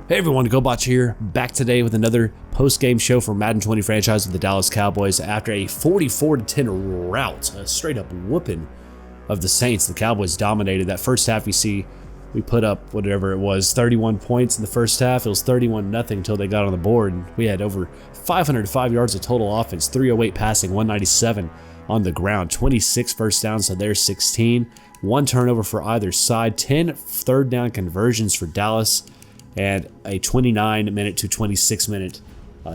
Hey everyone, GoBotch here, back today with another post-game show for Madden 20 franchise with the Dallas Cowboys after a 44-10 rout, a straight-up whooping of the Saints. The Cowboys dominated that first half. We put up whatever it was, 31 points in the first half. It was 31-0 until they got on the board. And we had over 505 yards of total offense, 308 passing, 197 on the ground, 26 first downs to their 16, one turnover for either side, 10 third down conversions for Dallas, and a 29-minute to 26-minute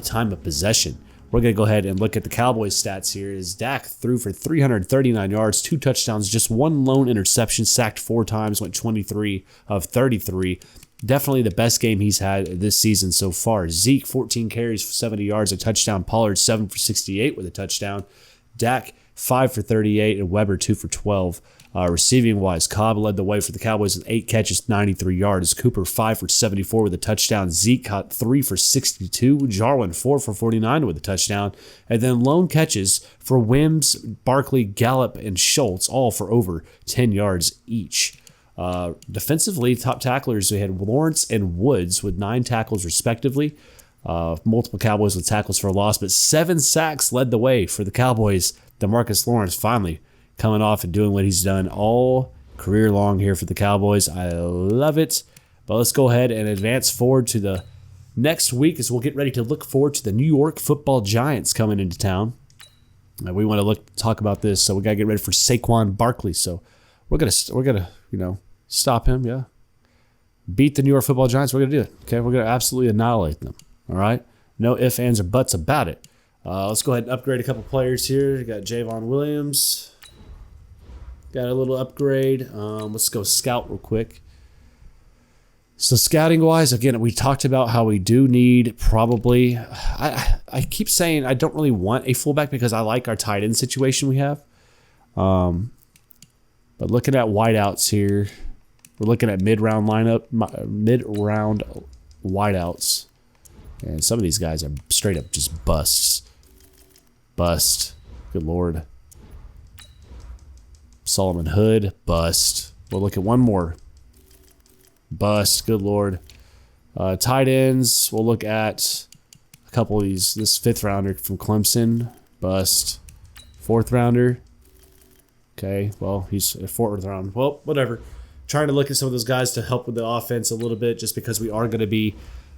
time of possession. We're going to go ahead and look at the Cowboys stats here. As Dak threw for 339 yards, 2 touchdowns, just one lone interception, sacked 4 times, went 23 of 33. Definitely the best game he's had this season so far. Zeke, 14 carries for 70 yards, a touchdown. Pollard, 7 for 68 with a touchdown. Dak, 5 for 38, and Weber, 2 for 12. Receiving-wise, Cobb led the way for the Cowboys with 8 catches, 93 yards. Cooper, 5 for 74 with a touchdown. Zeke caught 3 for 62. Jarwin, 4 for 49 with a touchdown. And then lone catches for Wims, Barkley, Gallup, and Schultz, all for over 10 yards each. Defensively, top tacklers, we had Lawrence and Woods with 9 tackles respectively. Multiple Cowboys with tackles for a loss, but 7 sacks led the way for the Cowboys. DeMarcus Lawrence finally coming off and doing what he's done all career long here for the Cowboys. I love it. But let's go ahead and advance forward to the next week as we'll get ready to look forward to the New York Football Giants coming into town. We want to talk about this, so we got to get ready for Saquon Barkley. So we're gonna stop him, yeah. Beat the New York Football Giants. We're gonna do it. Okay, we're gonna absolutely annihilate them. All right, no ifs, ands, or buts about it. Let's go ahead and upgrade a couple players here. We got Javon Williams. Got a little upgrade. Let's go scout real quick. So scouting-wise, again, we talked about how we do need probably... I keep saying I don't really want a fullback because I like our tight end situation we have. But looking at wideouts here, we're looking at mid-round wideouts. And some of these guys are straight up just busts. Bust. Good Lord. Solomon Hood, bust. We'll look at one more. Bust, good Lord. Tight ends, we'll look at a couple of these. This 5th rounder from Clemson, bust. 4th rounder. Okay, well, he's a 4th round. Well, whatever. Trying to look at some of those guys to help with the offense a little bit just because we are going to be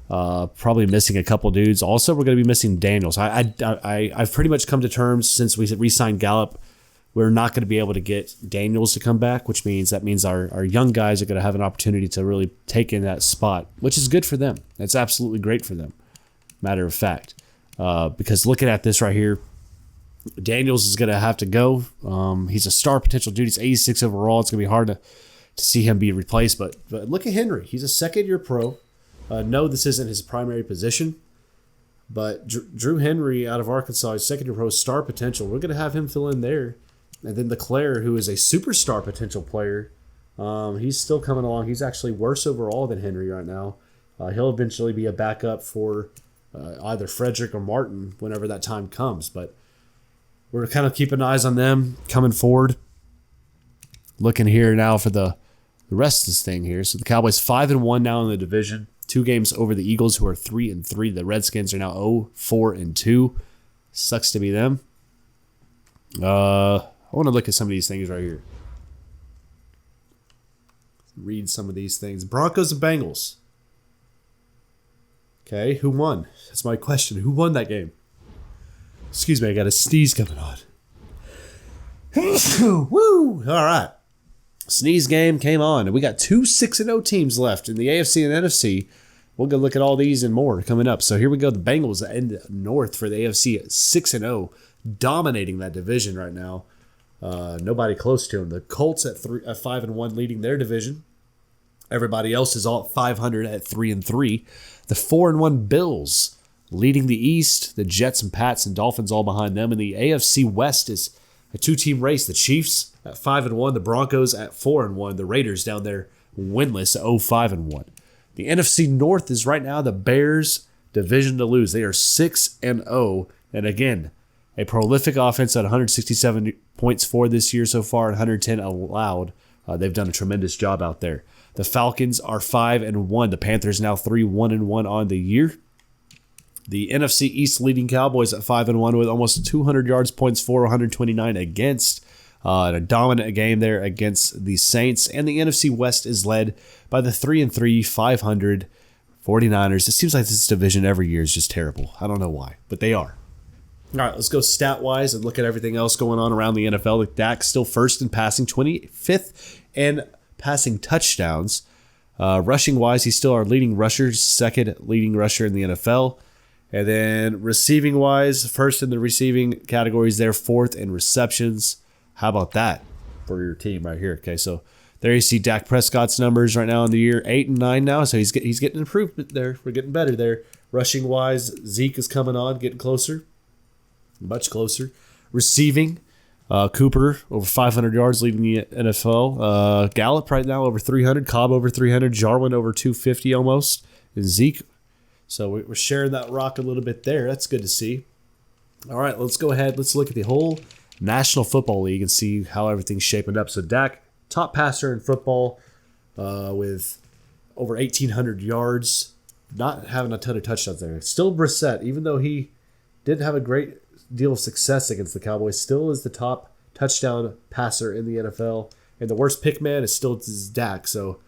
probably missing a couple dudes. Also, we're going to be missing Daniels. I've pretty much come to terms since we re-signed Gallup. We're not going to be able to get Daniels to come back, which means our young guys are going to have an opportunity to really take in that spot, which is good for them. It's absolutely great for them, matter of fact. Because looking at this right here, Daniels is going to have to go. He's a star potential dude. He's 86 overall. It's going to be hard to see him be replaced. But look at Henry. He's a second-year pro. No, this isn't his primary position. But Drew Henry out of Arkansas is second-year pro, star potential. We're going to have him fill in there. And then LeClaire, who is a superstar potential player, he's still coming along. He's actually worse overall than Henry right now. He'll eventually be a backup for either Frederick or Martin whenever that time comes. But we're kind of keeping eyes on them coming forward. Looking here now for the rest of this thing here. So the Cowboys 5-1 now in the division. 2 games over the Eagles, who are 3-3. The Redskins are now 0-4-2. Sucks to be them. I want to look at some of these things right here. Read some of these things. Broncos and Bengals. Okay, who won? That's my question. Who won that game? Excuse me, I got a sneeze coming on. Woo! All right. Sneeze game came on, and we got 2 6-0 teams left in the AFC and NFC. We'll go look at all these and more coming up. So here we go. The Bengals end north for the AFC at 6-0, dominating that division right now. Nobody close to them. The Colts at 5-1, leading their division. Everybody else is all at 500 at 3-3. The 4-1 Bills leading the East. The Jets and Pats and Dolphins all behind them. And the AFC West is a 2-team race. The Chiefs at 5-1. The Broncos at 4-1. The Raiders down there winless at 5-1. The NFC North is right now the Bears' division to lose. They are 6-0. And again, a prolific offense at 167 points for this year so far, and 110 allowed. They've done a tremendous job out there. The Falcons are 5-1. The Panthers now 3-1-1 on the year. The NFC East leading Cowboys at 5-1 with almost 200 yards, points for, 129 against. A dominant game there against the Saints. And the NFC West is led by the 3-3, 500 49ers. It seems like this division every year is just terrible. I don't know why, but they are. All right, let's go stat-wise and look at everything else going on around the NFL. Like Dak still first in passing, 25th in passing touchdowns. Rushing-wise, he's still our leading rusher, second leading rusher in the NFL. And then receiving-wise, first in the receiving categories there, fourth in receptions. How about that for your team right here? Okay, so there you see Dak Prescott's numbers right now in the year, 8-9 now. So he's getting improvement there. We're getting better there. Rushing-wise, Zeke is coming on, getting closer, much closer. Receiving, Cooper over 500 yards leading the NFL. Gallup right now over 300. Cobb over 300. Jarwin over 250 almost. And Zeke. So we're sharing that rock a little bit there. That's good to see. All right, let's go ahead. Let's look at the whole National Football League and see how everything's shaping up. So Dak, top passer in football with over 1,800 yards. Not having a ton of touchdowns there. Still Brissett, even though he didn't have a great deal of success against the Cowboys, still is the top touchdown passer in the NFL. And the worst pick man is still Dak. So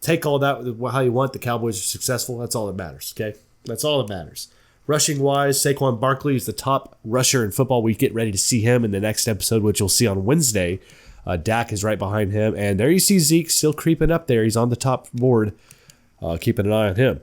take all that how you want. The Cowboys are successful. That's all that matters, okay? That's all that matters. Rushing-wise, Saquon Barkley is the top rusher in football. We get ready to see him in the next episode, which you'll see on Wednesday. Dak is right behind him. And there you see Zeke still creeping up there. He's on the top board. Keeping an eye on him.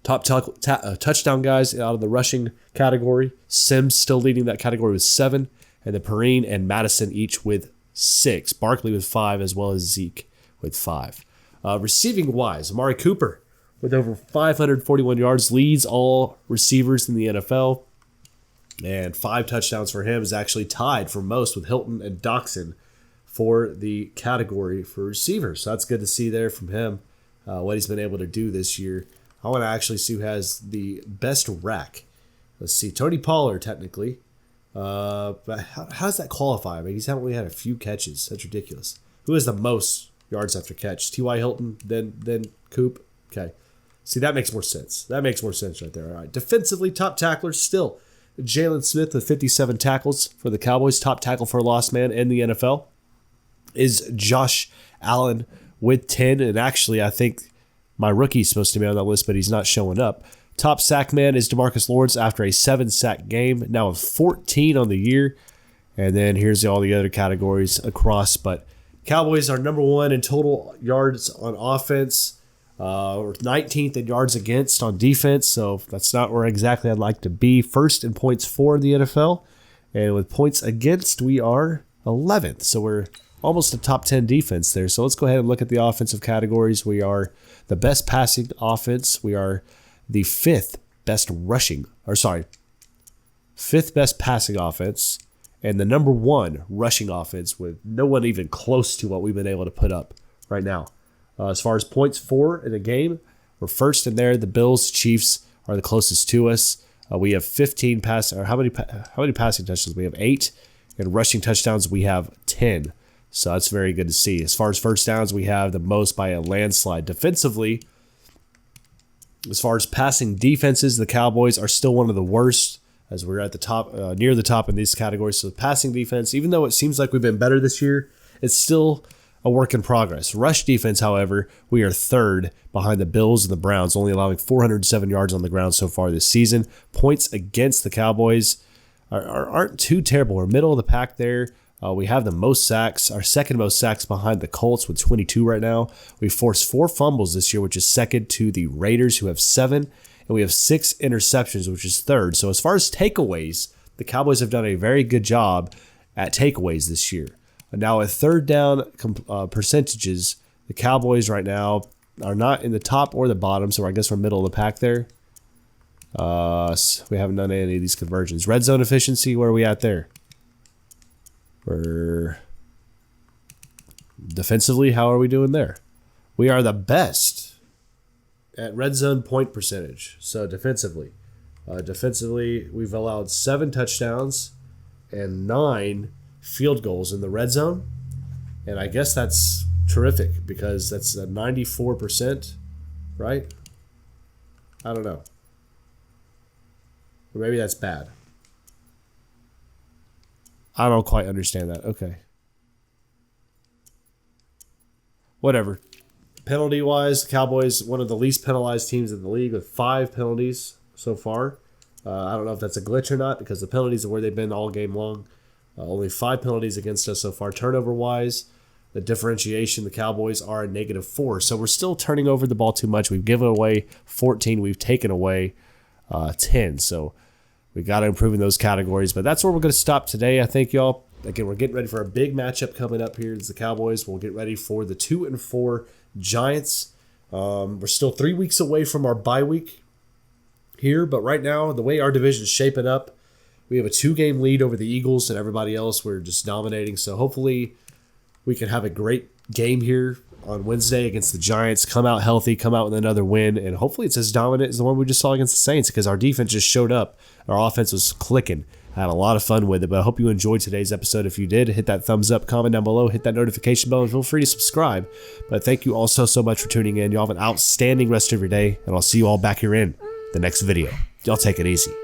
Top touchdown guys out of the rushing category. Sims still leading that category with 7. And then Perrine and Madison each with 6. Barkley with 5, as well as Zeke with 5. Receiving-wise, Amari Cooper with over 541 yards, leads all receivers in the NFL. And 5 touchdowns for him is actually tied for most with Hilton and Doxson for the category for receivers. So that's good to see there from him, what he's been able to do this year. I want to actually see who has the best rack. Let's see, Tony Pollard technically. But how does that qualify? I mean, he's only had a few catches. That's ridiculous. Who has the most yards after catch? T.Y. Hilton, then Coop. Okay. See, that makes more sense. That makes more sense right there. All right. Defensively, top tackler still Jalen Smith with 57 tackles for the Cowboys. Top tackle for a lost man in the NFL is Josh Allen with 10. And actually, I think my rookie's supposed to be on that list, but he's not showing up. Top sack man is DeMarcus Lawrence after a 7-sack game, now with 14 on the year. And then here's all the other categories across. But Cowboys are number 1 in total yards on offense, or 19th in yards against on defense. So that's not where exactly I'd like to be. First in points for in the NFL. And with points against, we are 11th. So we're almost a top 10 defense there. So let's go ahead and look at the offensive categories. We are the best passing offense. We are the 5th best passing offense, and the number 1 rushing offense with no one even close to what we've been able to put up right now. As far as points for in a game, we're first in there. The Bills, Chiefs are the closest to us. We have 15 how many passing touchdowns? We have 8, and rushing touchdowns we have 10. So that's very good to see. As far as first downs, we have the most by a landslide. Defensively, as far as passing defenses, the Cowboys are still one of the worst, as we're at the top, near the top in these categories. So passing defense, even though it seems like we've been better this year, it's still a work in progress. Rush defense, however, we are 3rd behind the Bills and the Browns, only allowing 407 yards on the ground so far this season. Points against the Cowboys aren't too terrible. We're middle of the pack there. We have the most sacks, our second most sacks behind the Colts with 22 right now. We forced 4 fumbles this year, which is second to the Raiders, who have 7. And we have 6 interceptions, which is 3rd. So as far as takeaways, the Cowboys have done a very good job at takeaways this year. Now at 3rd down percentages, the Cowboys right now are not in the top or the bottom, so I guess we're middle of the pack there. So we haven't done any of these conversions. Red zone efficiency, where are we at there? We're defensively, how are we doing there? We are the best at red zone point percentage. So defensively, we've allowed 7 touchdowns and 9 field goals in the red zone. And I guess that's terrific because that's a 94%, right? I don't know. Or maybe that's bad. I don't quite understand that. Okay. Whatever. Penalty-wise, the Cowboys, one of the least penalized teams in the league with 5 penalties so far. I don't know if that's a glitch or not because the penalties are where they've been all game long. Only 5 penalties against us so far. Turnover-wise, the differentiation, the Cowboys are a -4. So we're still turning over the ball too much. We've given away 14. We've taken away 10. So we got to improve in those categories. But that's where we're going to stop today, I think, y'all. Again, we're getting ready for a big matchup coming up here. It's the Cowboys. We'll get ready for the 2-4 Giants. We're still 3 weeks away from our bye week here. But right now, the way our division is shaping up, we have a 2-game lead over the Eagles and everybody else. We're just dominating. So hopefully we can have a great game here on Wednesday against the Giants, come out healthy, come out with another win, and hopefully it's as dominant as the one we just saw against the Saints because our defense just showed up. Our offense was clicking. I had a lot of fun with it, but I hope you enjoyed today's episode. If you did, hit that thumbs up, comment down below, hit that notification bell, and feel free to subscribe. But thank you all so much for tuning in. Y'all have an outstanding rest of your day, and I'll see you all back here in the next video. Y'all take it easy.